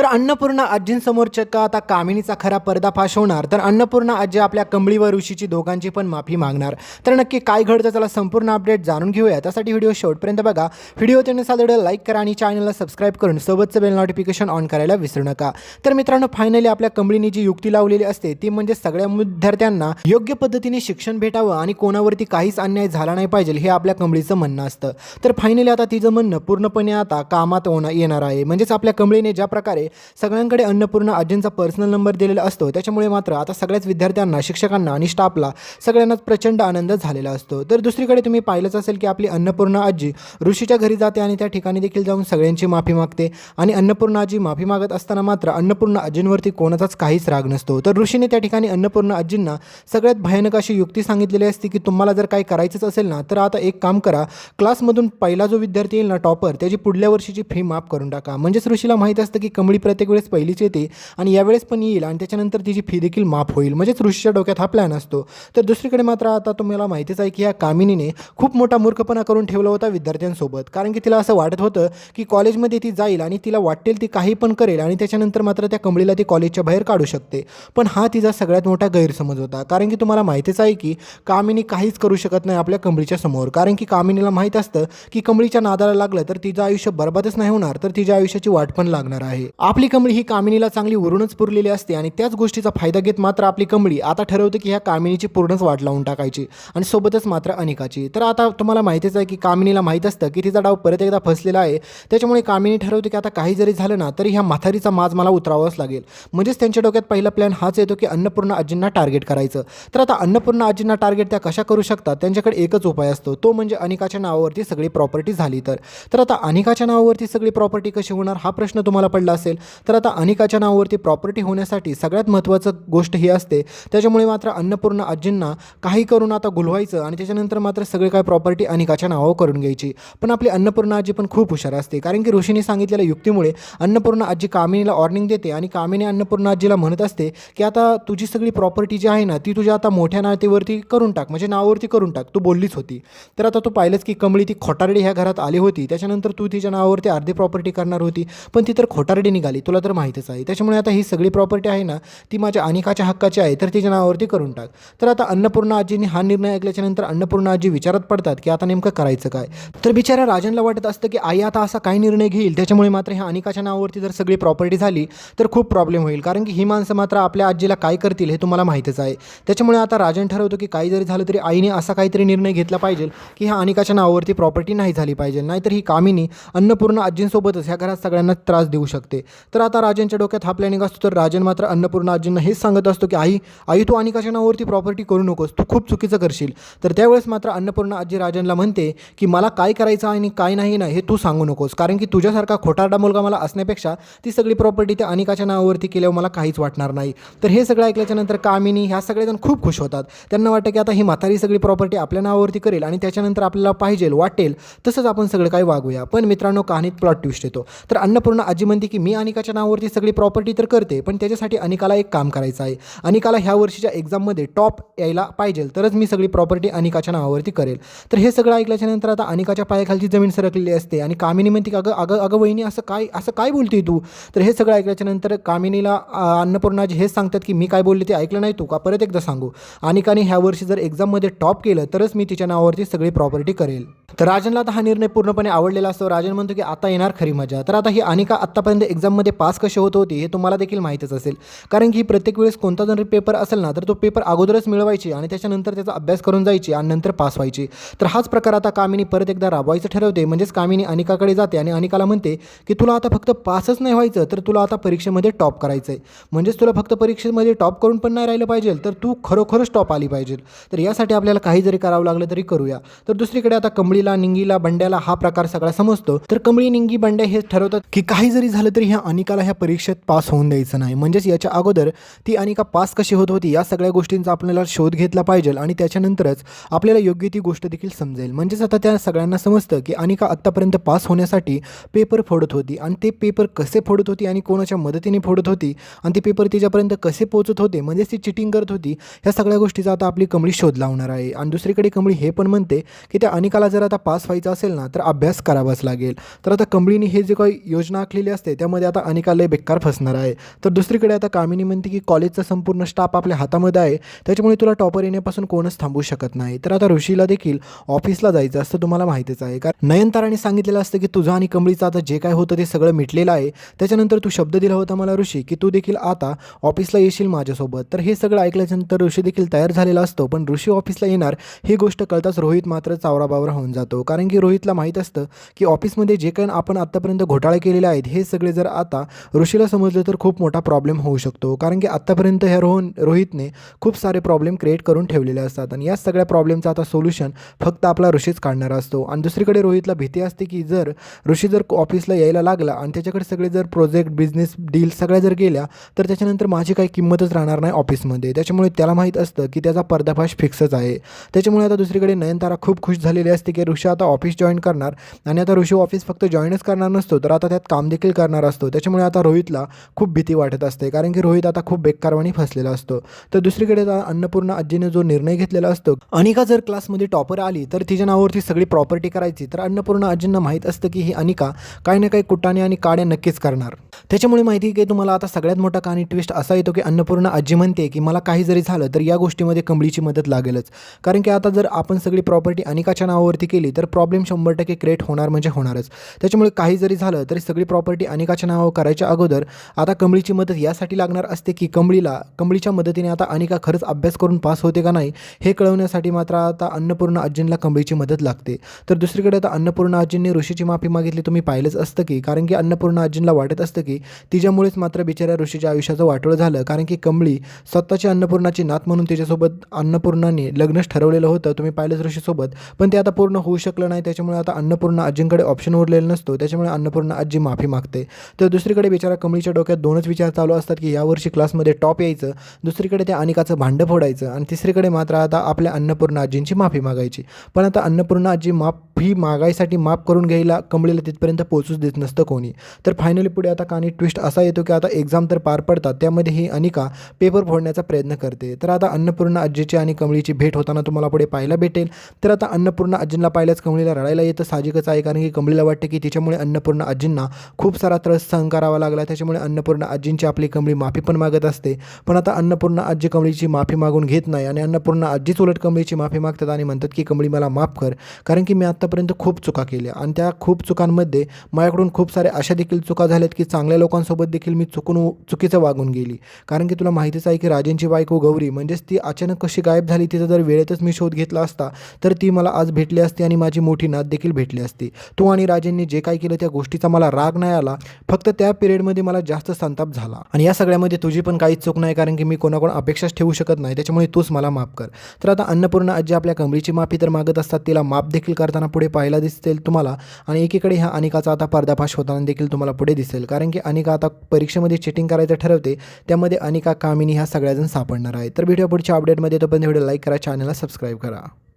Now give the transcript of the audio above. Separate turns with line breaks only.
तर अन्नपूर्णा आजींसमोर चक्क आता कामिनीचा खरा पर्दाफाश होणार. तर अन्नपूर्णा आजी आपल्या कमळी व ऋषीची दोघांची पण माफी मागणार. तर नक्की काय घडतं चला संपूर्ण अपडेट जाणून घेऊया. त्यासाठी व्हिडिओ शेवटपर्यंत बघा. व्हिडिओ त्यानुसार व्हिडिओ लाईक करा आणि चॅनलला सबस्क्राईब करून सोबतचं बेल नोटिफिकेशन ऑन करायला विसरू नका. तर मित्रांनो, फायनली आपल्या कमळीने जी युक्ती लावलेली असते ती म्हणजे सगळ्या विद्यार्थ्यांना योग्य पद्धतीने शिक्षण भेटावं आणि कोणावरती काहीच अन्याय झाला नाही पाहिजे हे आपल्या कमळीचं म्हणणं असतं. तर फायनली आता तिचं म्हणणं पूर्णपणे आता कामात येणार आहे. म्हणजेच आपल्या कमळीने ज्या प्रकारे सगळ्यांकडे अन्नपूर्णा आजींचा पर्सनल नंबर दिलेला असतो त्याच्यामुळे मात्र आता सगळ्याच विद्यार्थ्यांना, शिक्षकांना आणि स्टाफला सगळ्यांनाच प्रचंड आनंद झालेला असतो. तर दुसरीकडे तुम्ही पाहिलंच असेल की आपली अन्नपूर्णा आजी ऋषीच्या घरी जाते आणि त्या ठिकाणी देखील जाऊन सगळ्यांची माफी मागते. आणि अन्नपूर्णा आजी माफी मागत असताना मात्र अन्नपूर्णा आजींवरती कोणाचाच काहीच राग नसतो. तर ऋषीने त्या ठिकाणी अन्नपूर्णा आजींना सगळ्यात भयानक अशी युक्ती सांगितलेली असते की तुम्हाला जर काही करायचंच असेल ना तर आता एक काम करा, क्लासमधून पहिला जो विद्यार्थी येईल ना टॉपर, त्याची पुढल्या वर्षीची फी माफ करून टाका. म्हणजेच ऋषीला माहीत असतं की कमळी प्रत्येक वेळेस पहिलीच येते आणि यावेळेस पण येईल आणि त्याच्यानंतर तिची फी देखील माफ होईल. म्हणजेच ऋषीच्या डोक्यात हा प्लॅन असतो. तर दुसरीकडे मात्र आता तुम्हाला माहितीच आहे की या कामिनीने खूप मोठा मूर्खपणा करून ठेवला होता विद्यार्थ्यांसोबत. कारण की तिला असं वाटत होतं की कॉलेजमध्ये ती जाईल आणि तिला वाटेल ती काही पण करेल आणि त्याच्यानंतर मात्र त्या कमळीला ती कॉलेजच्या बाहेर काढू शकते. पण हा तिचा सगळ्यात मोठा गैरसमज होता. कारण की तुम्हाला माहितीच आहे की कामिनी काहीच करू शकत नाही आपल्या कमळीच्या समोर. कारण की कामिनीला माहीत असतं की कमळीच्या नादाला लागलं तर तिचं आयुष्य बरबादच नाही होणार, तर तिच्या आयुष्याची वाट पण लागणार आहे. आपली कमळी ही कामिनीला चांगली उरूनच पुरलेली असते आणि त्याच गोष्टीचा फायदा घेत मात्र आपली कमळी आता ठरवते की ह्या कामिनीची पूर्णच वाट लावून टाकायची आणि सोबतच मात्र अनिकाची. तर आता तुम्हाला माहितीच आहे की कामिनीला माहीत असतं की तिचा डाव परत एकदा फसलेला आहे. त्याच्यामुळे कामिनी ठरवते की आता काही जरी झालं ना तरी ह्या म्हातारीचा माज मला उतरावाच लागेल. म्हणजेच त्यांच्या डोक्यात पहिला प्लॅन हाच येतो की अन्नपूर्णा आजींना टार्गेट करायचं. तर आता अन्नपूर्णा आजींना टार्गेट त्या कशा करू शकतात, त्यांच्याकडे एकच उपाय असतो, तो म्हणजे अनिकाच्या नावावरती सगळी प्रॉपर्टी झाली तर आता अनिकाच्या नावावरती सगळी प्रॉपर्टी कशी होणार हा प्रश्न तुम्हाला पडला असेल. तर आता अनिकाच्या नावावरती प्रॉपर्टी होण्यासाठी सगळ्यात महत्त्वाचं गोष्ट ही असते, त्याच्यामुळे मात्र अन्नपूर्णा आजींना काही करून आता गुलवायचं आणि त्याच्यानंतर मात्र सगळे काय प्रॉपर्टी अनिकाच्या नावावर करून घ्यायची. पण आपली अन्नपूर्णा आजी पण खूप हुशार असते. कारण की ऋषीने सांगितलेल्या युक्तीमुळे अन्नपूर्णा आजी कामिनीला वॉर्निंग देते आणि कामिनी अन्नपूर्णा आजीला म्हणत असते की आता तुझी सगळी प्रॉपर्टी जी आहे ना ती तुझ्या आता मोठ्या नातेवरती करून टाक, म्हणजे नावावरती करून टाक, तू बोललीच होती. तर आता तू पाहिलंच की कमळी ती खोटारडी ह्या घरात आली होती, त्याच्यानंतर तू तिच्या नावावरती अर्धी प्रॉपर्टी करणार होती पण ती तर खोटारडी निघाली, तुला तर माहीतच आहे. त्याच्यामुळे आता ही सगळी प्रॉपर्टी आहे ना ती माझ्या अनिकाच्या हक्काची आहे, तर तिच्या नावावरती करून टाक. तर आता अन्नपूर्णा आजीने हा निर्णय ऐकल्याच्यानंतर अन्नपूर्णा आजी विचारात पडतात की आता नेमकं करायचं काय. तर बिचाऱ्या राजनला वाटत असतं की आई आता असा काय निर्णय घेईल त्याच्यामुळे मात्र ह्या अनिकाच्या नावावरती जर सगळी प्रॉपर्टी झाली तर खूप प्रॉब्लेम होईल. कारण की ही माणसं मात्र आपल्या आजीला काय करतील हे तुम्हाला माहीतच आहे. त्याच्यामुळे आता राजन ठरवतो की काही जरी झालं तरी आईने असा काहीतरी निर्णय घेतला पाहिजे की ह्या अनिकाच्या नावावरती प्रॉपर्टी नाही झाली पाहिजे, नाहीतर ही कामिनी अन्नपूर्णा आजींसोबतच ह्या घरात सगळ्यांना त्रास देऊ शकते. तर आता राजनच्या डोक्यात हा प्लॅनिंग असतो. तर राजन मात्र अन्नपूर्णा आजींना हेच सांगत असतो की आई तू अनिकाच्या नावावरती प्रॉपर्टी करू नकोस, तू खूप चुकीचं करशील. तर त्यावेळेस मात्र अन्नपूर्णा आजी राजनला म्हणते की मला काय करायचं आणि काय नाही ना हे तू सांगू नकोस, कारण की तुझ्यासारखा खोटारडा मुलगा मला असण्यापेक्षा ती सगळी प्रॉपर्टी त्या अनिकाच्या नावावरती केल्यावर मला काहीच वाटणार नाही. तर हे सगळं ऐकल्याच्यानंतर कामिनी ह्या सगळेजण खूप खुश होतात. त्यांना वाटतं की आता ही म्हातारी सगळी प्रॉपर्टी आपल्या नावावरती करेल आणि त्याच्यानंतर आपल्याला पाहिजे वाटेल तसंच आपण सगळं काही वागूया. पण मित्रांनो, कहाणीत प्लॉट ट्विस्ट येतो. तर अन्नपूर्णा आजी म्हणते की मी अनिकाच्या नावावरती सगळी प्रॉपर्टी तर करते पण त्याच्यासाठी अनिकाला एक काम करायचं आहे. अनिकाला ह्या वर्षीच्या एक्झाममध्ये टॉप यायला पाहिजे तरच मी सगळी प्रॉपर्टी अनिकाच्या नावावरती करेल. तर हे सगळं ऐकल्याच्यानंतर आता अनिकाच्या पायाखालची जमीन सरकलेली असते आणि कामिनी म्हणते की अगं वहिनी असं काय बोलते तू. तर हे सगळं ऐकल्याच्यानंतर कामिनीला अन्नपूर्णाजी हेच सांगतात की मी काय बोलले ते ऐकलं नाही तू का, परत एकदा सांगू. अनिकाने ह्या वर्षी जर एक्झाममध्ये टॉप केलं तरच मी तिच्या नावावरती सगळी प्रॉपर्टी करेल. तर राजनला आता हा निर्णय पूर्णपणे आवडलेला असतो. राजन म्हणतो की आता येणार खरी मजा. तर आता ही अनिका आत्तापर्यंत एक्झाममध्ये पास कशी होत होती हे तुम्हाला देखील माहीतच असेल. कारण की प्रत्येक वेळेस कोणता जरी पेपर असेल ना तर तो पेपर अगोदरच मिळवायची आणि त्याच्यानंतर त्याचा अभ्यास करून जायची आणि नंतर पास व्हायची. तर हाच प्रकार आता कामिनी परत एकदा राबवायचं ठरवते. म्हणजेच कामिनी अनिकाकडे जाते आणि अनिकाला म्हणते की तुला आता फक्त पासच नाही व्हायचं तर तुला आता परीक्षेमध्ये टॉप करायचं आहे. म्हणजेच तुला फक्त परीक्षेमध्ये टॉप करून पण नाही राहिलं पाहिजे तर तू खरोखरच टॉप आली पाहिजे. तर यासाठी आपल्याला काही जरी करावं लागलं तरी करूया. तर दुसरीकडे आता कमळीला, निंगीला, बंड्याला हा प्रकार सगळा समजतो. तर कमळी, निंगी, बंड्या हे ठरवतात की काही जरी झालं तरी ह्या अनिकाला ह्या परीक्षेत पास होऊन द्यायचं नाही. म्हणजेच याच्या अगोदर ती अनिका पास कशी होत होती या सगळ्या गोष्टींचा आपल्याला शोध घेतला पाहिजे आणि त्याच्यानंतरच आपल्याला योग्य ती गोष्ट देखील समजेल. म्हणजेच आता त्या सगळ्यांना समजतं की अनिका आत्तापर्यंत पास होण्यासाठी पेपर फोडत होती आणि ते पेपर कसे फोडत होती आणि कोणाच्या मदतीने फोडत होती आणि ते पेपर तिच्यापर्यंत कसे पोहोचत होते, म्हणजेच ती चिटिंग करत होती. ह्या सगळ्या गोष्टीचा आता आपली कमळी शोध लावणार आहे. आणि दुसरीकडे कमळी हे पण म्हणते की त्या अनिकाला जर आता पास व्हायचं असेल ना तर अभ्यास करावाच लागेल. तर आता कमळीने हे जे काही योजना आखलेली असते त्यामध्ये आता अनिका लय बेकार फसणार आहे. तर दुसरीकडे आता कामिनी म्हणते की कॉलेजचा संपूर्ण स्टाफ आपल्या हातामध्ये आहे, त्याच्यामुळे तुला टॉपर येण्यापासून कोणच थांबवू शकत नाही. तर आता ऋषीला देखील ऑफिसला जायचं असतं, तुम्हाला माहितीच आहे. कारण नयनताराने सांगितलेलं असतं की तुझं आणि कमळीचं आता जे काय होतं ते सगळं मिटलेलं आहे. त्याच्यानंतर तू शब्द दिला होता मला ऋषी की तू देखील आता ऑफिसला येशील माझ्यासोबत. तर हे सगळं ऐकल्यानंतर ऋषी देखील तयार झालेला असतो. पण ऋषी ऑफिसला येणार ही गोष्ट कळताच रोहित मात्र चावराबावरा होऊन जातो. कारण की रोहितला माहीत असतं की ऑफिसमध्ये जे काही आपण आत्तापर्यंत घोटाळे केलेले आहेत हे सगळे जर आता ऋषीला समजलं तर खूप मोठा प्रॉब्लेम होऊ शकतो. कारण की आत्तापर्यंत ह्या रोहितने खूप सारे प्रॉब्लेम क्रिएट करून ठेवलेले असतात आणि या सगळ्या प्रॉब्लेमचा आता सोल्युशन फक्त आपला ऋषीच काढणार असतो. आणि दुसरीकडे रोहितला भीती असते की जर ऋषी जर ऑफिसला यायला लागला आणि त्याच्याकडे सगळे जर प्रोजेक्ट बिझनेस डील सगळ्या जर गेल्या तर त्याच्यानंतर माझी काही किंमतच राहणार नाही ऑफिसमध्ये. त्याच्यामुळे त्याला माहीत असतं की त्याचा पर्दाफाश फिक्सच आहे. त्याच्यामुळे आता दुसरीकडे नयनतारा खूप खुश झालेली असते की ऋषी आता ऑफिस जॉईन करणार आणि आता ऋषी ऑफिस फक्त जॉईनच करणार नसतो तर आता त्यात काम देखील करणार असतो. त्याच्यामुळे आता रोहितला खूप भीती वाटत असते कारण की रोहित आता खूप बेकारवाणी फसलेला असतो. तर दुसरीकडे आता अन्नपूर्णा आजीने जो निर्णय घेतलेला असतो, अनिका जर क्लासमध्ये टॉपर आली तर तिच्या नावावरती सगळी प्रॉपर्टी करायची. तर अन्नपूर्णा आजींना माहीत असतं की ही अनिका काही ना काही कुटाणे आणि काड्या नक्कीच करणार. त्याच्यामुळे माहिती आहे की तुम्हाला आता सगळ्यात मोठा कहाणी ट्विस्ट असा येतो की अन्नपूर्णा आजी म्हणते की मला काही जरी झालं तर या गोष्टीमध्ये कमळीची मदत लागेलच. कारण की आता जर आपण सगळी प्रॉपर्टी अनिकाच्या नावावरती केली तर प्रॉब्लेम 100% क्रिएट होणार म्हणजे होणारच. त्याच्यामुळे काही जरी झालं तरी सगळी प्रॉपर्टी अनिकाच्या नावावर करायच्या अगोदर आता कमळीची मदत यासाठी लागणार असते की कमळीच्या मदतीने आता अनिका खरंच अभ्यास करून पास होते का नाही हे कळवण्यासाठी मात्र आता अन्नपूर्णा आजींना कमळीची मदत लागते. तर दुसरीकडे आता अन्नपूर्णा आजींनी ऋषीची माफी मागितली, तुम्ही पाहिलंच असतं की कारण की अन्नपूर्णा आजींना वाटत असतं की तिच्यामुळेच मात्र बिचाऱ्या ऋषीच्या आयुष्याचं वाटोळं झालं. कारण की कमळी स्वतःची अन्नपूर्णाची नात म्हणून तिच्यासोबत अन्नपूर्णाने लग्नच ठरवलेलं होतं, तुम्ही पाहिलंच ऋषीसोबत, पण ते आता पूर्ण होऊ शकलं नाही. त्याच्यामुळे आता अन्नपूर्णा आजींकडे ऑप्शन उरलेला नसतो. त्याच्यामुळे अन्नपूर्णा आजी माफी मागते. तर दुसरीकडे बिचारा कमळीच्या डोक्यात दोनच विचार चालू असतात की यावर्षी क्लासमध्ये टॉप यायचं, दुसरीकडे त्या अनिकाचं भांडं फोडायचं आणि तिसरीकडे मात्र आता आपल्या अन्नपूर्णा आजींची माफी मागायची. पण आता अन्नपूर्णा आजी माफी मागायसाठी माफ करून घ्यायला कमळीला तिथपर्यंत पोहोचूच देत नसतं कोणी. तर फायनली पुढे आता कहाणी ट्विस्ट असा येतो की आता एक्झाम तर पार पडतात, त्यामध्ये ही अनिका पेपर फोडण्याचा प्रयत्न करते. तर आता अन्नपूर्णा आजीची आणि कमळीची भेट होताना तुम्हाला पुढे पाहायला भेटेल. तर आता अन्नपूर्णा आजींना पाहिल्याच कमळीला रडायला येतं, साहजिकच आहे. कारण की कमळीला वाटते की तिच्यामुळे अन्नपूर्णा आजींना खूप सारा त्रास सहन करावा लागला. त्याच्यामुळे अन्नपूर्णा आजींची आपली कमळी माफी पण मागत असते. पण आता अन्नपूर्णा आजी कमळीची माफी मागून घेत नाही आणि अन्नपूर्णा आजीच उलट कमळीची माफी मागतात आणि म्हणतात की कमळी मला माफ कर, कारण की मी आत्तापर्यंत खूप चुका केल्या आणि त्या खूप चुकांमध्ये माझ्याकडून खूप साऱ्या अशा देखील चुका झाल्यात की चांगल्या लोकांसोबत देखील मी चुकीचं वागून गेली. कारण की तुला माहितीच आहे की राजेंची बायको गौरी म्हणजेच ती अचानक कशी गायब झाली, तिचा जर वेळेतच मी शोध घेतला असता तर ती मला आज भेटली असती आणि माझी मोठी नात देखील भेटली असती. तू आणि राजेंनी जे काय केलं त्या गोष्टीचा मला राग नाही आला, फक्त त्या पिरियडमध्ये मला जास्त संताप झाला आणि या सगळ्यामध्ये तुझी पण काहीच चूक नाही, कारण की मी कोणाकोण अपेक्षाच ठेवू शकत नाही. त्याच्यामुळे तूच मला माफ कर. तर आता अन्नपूर्णा आजी आपल्या कमळीची माफी तर मागत असतात, तिला माफ देखील करताना पुढे पाहायला दिसेल तुम्हाला. आणि एकीकडे ह्या अनिकाचा आता पर्दाफाश होताना देखील तुम्हाला पुढे दिसेल, कारण की अनिका आता परीक्षेमध्ये चिटिंग करायचं ठरवते. त्यामध्ये अनिका, कामिनी ह्या सगळ्याजण सापडणार आहेत. तर व्हिडिओ पुढच्या अपडेटमध्ये तोपर्यंत व्हिडिओ लाईक करा, चॅनलला सबस्क्राईब करा.